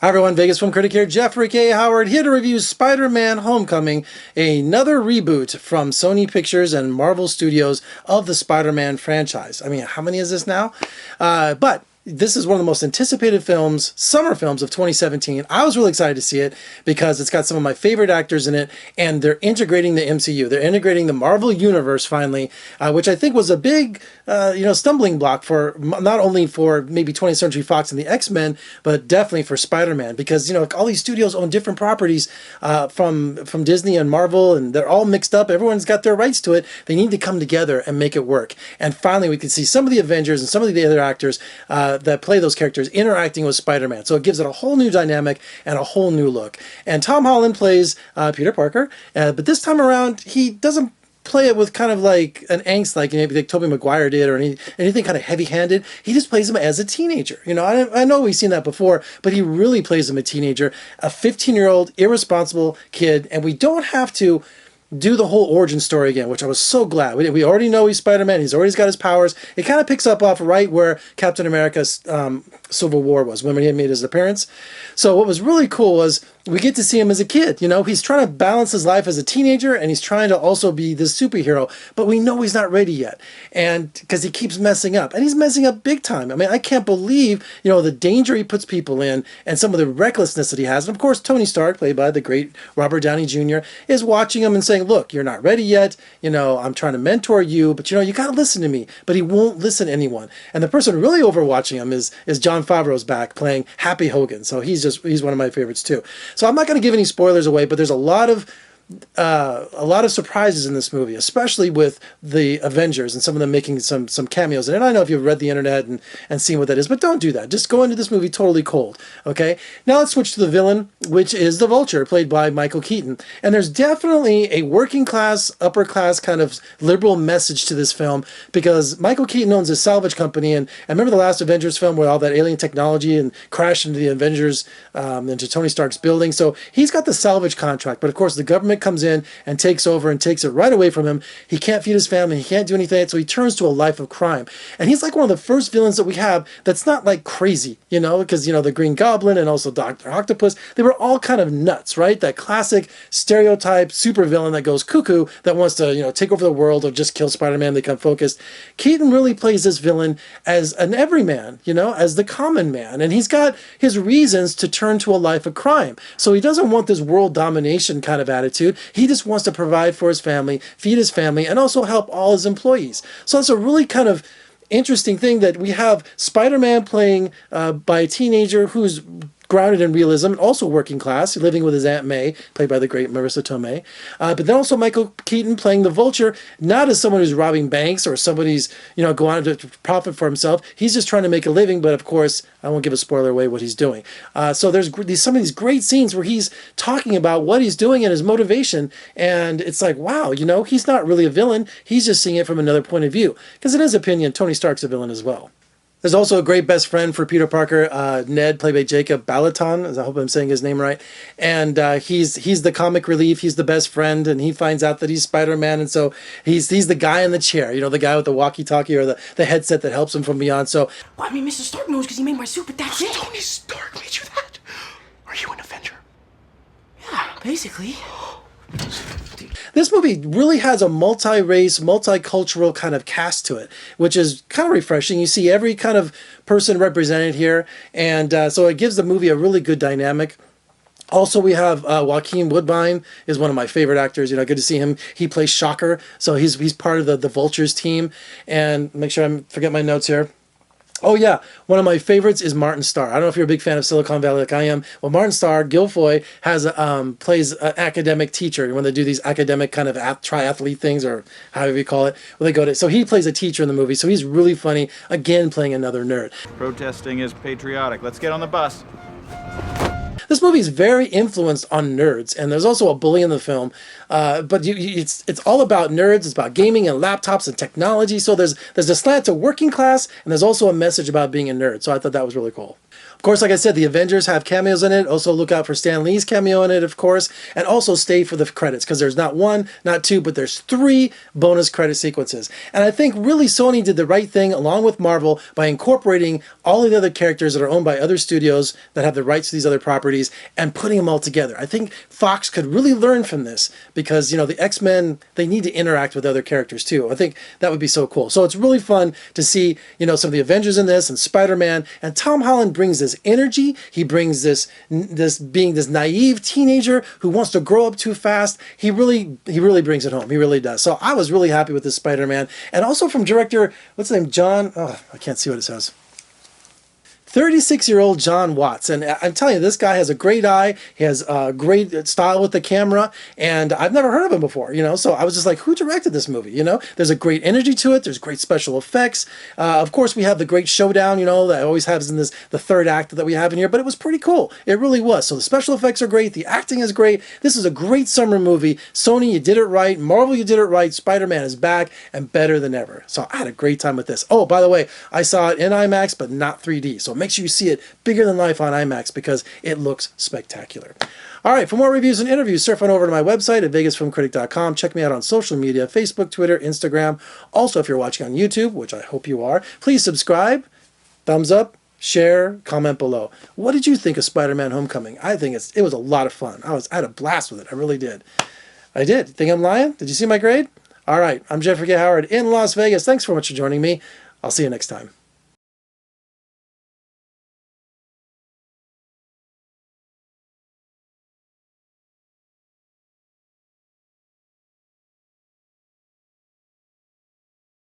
Hi everyone, Vegas Film Critic here, Jeffrey K. Howard, here to review Spider-Man Homecoming, another reboot from Sony Pictures and Marvel Studios of the Spider-Man franchise. I mean, how many is this now? But this is one of the most anticipated films, summer films of 2017. I was really excited to see it because it's got some of my favorite actors in it, and they're integrating the MCU. They're integrating the Marvel Universe finally, which I think was a big, stumbling block for not only for maybe 20th Century Fox and the X-Men, but definitely for Spider-Man, because all these studios own different properties from Disney and Marvel, and they're all mixed up. Everyone's got their rights to it. They need to come together and make it work. And finally, we can see some of the Avengers and some of the other actors that play those characters interacting with Spider-Man. So it gives it a whole new dynamic and a whole new look. And Tom Holland plays Peter Parker, but this time around, he doesn't play it with kind of like an angst like maybe like Tobey Maguire did, or anything kind of heavy-handed. He just plays him as a teenager. I know we've seen that before, but he really plays him a teenager, a 15-year-old irresponsible kid, and we don't have to do the whole origin story again, which I was so glad. We already know he's Spider-Man. He's already got his powers. It kind of picks up off right where Captain America's Civil War was, when he had made his appearance. So what was really cool was we get to see him as a kid. He's trying to balance his life as a teenager, and he's trying to also be this superhero, but we know he's not ready yet, and because he keeps messing up, and he's messing up big time. I mean, I can't believe the danger he puts people in and some of the recklessness that he has. And of course, Tony Stark, played by the great Robert Downey Jr., is watching him and saying, look, you're not ready yet, I'm trying to mentor you, but you got to listen to me. But he won't listen to anyone. And the person really overwatching him is Jon Favreau's back, playing Happy Hogan. So he's one of my favorites too. So I'm not going to give any spoilers away, but there's a lot of surprises in this movie, especially with the Avengers and some of them making some cameos. And I know if you've read the internet and seen what that is, but don't do that. Just go into this movie totally cold, okay? Now let's switch to the villain, which is the Vulture, played by Michael Keaton. And there's definitely a working class, upper class kind of liberal message to this film, because Michael Keaton owns a salvage company, and I remember the last Avengers film where all that alien technology and crashed into the Avengers, into Tony Stark's building. So he's got the salvage contract, but of course the government comes in and takes over and takes it right away from him. He can't feed his family, he can't do anything, so he turns to a life of crime. And he's like one of the first villains that we have that's not like crazy, because the Green Goblin and also Dr. Octopus, they were all kind of nuts, right? That classic stereotype supervillain that goes cuckoo, that wants to take over the world or just kill Spider-Man, become focused. Keaton really plays this villain as an everyman, as the common man, and he's got his reasons to turn to a life of crime. So he doesn't want this world domination kind of attitude. He just wants to provide for his family, feed his family, and also help all his employees. So it's a really kind of interesting thing that we have Spider-Man playing by a teenager who's grounded in realism, and also working class, living with his Aunt May, played by the great Marisa Tomei. But then also Michael Keaton playing the Vulture, not as someone who's robbing banks or somebody's, going to profit for himself. He's just trying to make a living, but of course, I won't give a spoiler away what he's doing. So there's some of these great scenes where he's talking about what he's doing and his motivation, and it's like, wow, he's not really a villain. He's just seeing it from another point of view. Because in his opinion, Tony Stark's a villain as well. There's also a great best friend for Peter Parker, Ned, played by Jacob Batalon. I hope I'm saying his name right. And he's the comic relief. He's the best friend, and he finds out that he's Spider-Man, and so he's the guy in the chair, the guy with the walkie-talkie or the headset that helps him from beyond. So, well, I mean, Mr. Stark knows because he made my suit, but that's it. Tony Stark made you that? Are you an Avenger? Yeah, basically. This movie really has a multi-race, multicultural kind of cast to it, which is kind of refreshing. You see every kind of person represented here, and so it gives the movie a really good dynamic. Also, we have Joaquin Woodbine is one of my favorite actors. Good to see him. He plays Shocker, so he's part of the Vultures team. And make sure I forget my notes here. Oh yeah, one of my favorites is Martin Starr. I don't know if you're a big fan of Silicon Valley like I am. Well, Martin Starr, Guilfoyle, plays an academic teacher when they do these academic kind of triathlete things, or however you call it. Well, they go to, so he plays a teacher in the movie, so he's really funny, again playing another nerd. Protesting is patriotic. Let's get on the bus. This movie is very influenced on nerds, and there's also a bully in the film, but it's all about nerds. It's about gaming and laptops and technology, so there's a slant to working class, and there's also a message about being a nerd, so I thought that was really cool. Of course, like I said, the Avengers have cameos in it. Also look out for Stan Lee's cameo in it, of course. And also stay for the credits, because there's not one, not two, but there's 3 bonus credit sequences. And I think really Sony did the right thing along with Marvel by incorporating all of the other characters that are owned by other studios that have the rights to these other properties and putting them all together. I think Fox could really learn from this because, you know, the X-Men, they need to interact with other characters too. I think that would be so cool. So it's really fun to see, you know, some of the Avengers in this and Spider-Man. And Tom Holland brings this energy. He brings this being this naive teenager who wants to grow up too fast. He really brings it home. He really does. So I was really happy with this Spider-Man. And also from director, what's his name? John, oh, I can't see what it says. 36-year-old John Watts. And I'm telling you, this guy has a great eye. He has a great style with the camera. And I've never heard of him before, you know. So I was just like, who directed this movie? You know, there's a great energy to it. There's great special effects. Of course, we have the great showdown, you know, that always happens in the third act that we have in here. But it was pretty cool. It really was. So the special effects are great. The acting is great. This is a great summer movie. Sony, you did it right. Marvel, you did it right. Spider-Man is back and better than ever. So I had a great time with this. Oh, by the way, I saw it in IMAX, but not 3D. So make sure you see it bigger than life on IMAX because it looks spectacular. All right, for more reviews and interviews, surf on over to my website at vegasfilmcritic.com. Check me out on social media, Facebook, Twitter, Instagram. Also, if you're watching on YouTube, which I hope you are, please subscribe, thumbs up, share, comment below. What did you think of Spider-Man Homecoming? I think it was a lot of fun. I had a blast with it. I really did. I did. Think I'm lying? Did you see my grade? All right, I'm Jeffrey K. Howard in Las Vegas. Thanks so much for joining me. I'll see you next time.